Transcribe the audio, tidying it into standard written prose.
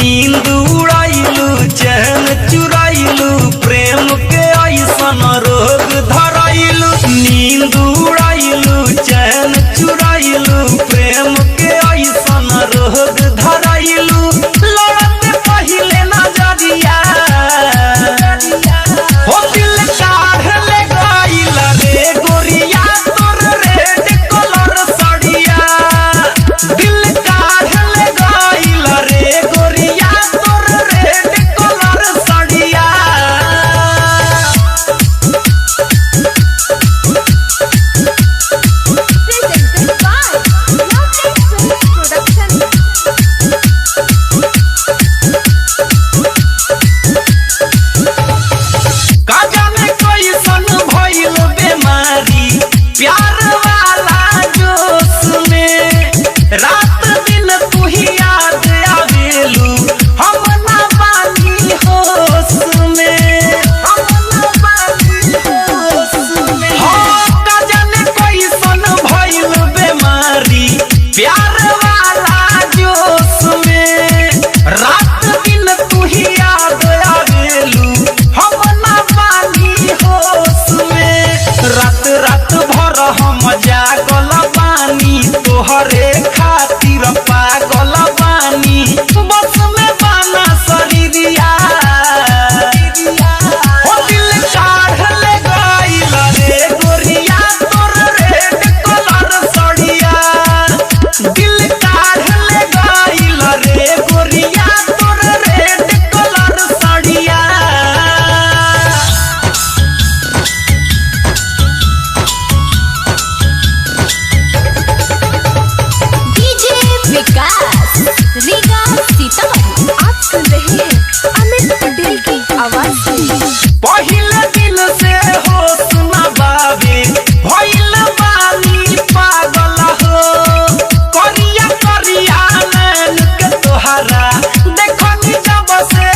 नींद उड़ाइलू चैन चुराइलू प्रेम के ऐसन रोग धराइलू। नींद उड़ाइलू चैन चुराइलू प्रेम के ऐसन रोग धराइलू। लड़त पहिले नजरिया हो दिल काढ़ ले गइल रे गोरिया तोर रेड कलर साड़िया। दिल काढ़ ले गइल रे गोरिया तोर रेड कलर साड़िया। प्यार वाला जोश में रात दिन तू ही याद आवेलू हम ना बानी होश में। का जाने कैसन भइल बेमारी प्यार वाला जोश में रात दिन तू ही याद आवेलू हम ना बानी होश में। रात रात भर हम जागल बानी तोहरे खातिर पागल बानी बस में बाना शरीरिया। हो दिल काढ़ ले गइल रे गोरिया तोर रेड कलर साड़िया। दिल काढ़ ले गइल रे गोरिया तोर रेड कलर साड़िया। रीगा सीतामढ़ी आप सुन रहे हैं अमित पटेल की आवाज से। पहले दिन से होश न बावे भइल बानी पागल हो। करिया करिया नैन के तोहरा देखनी जब से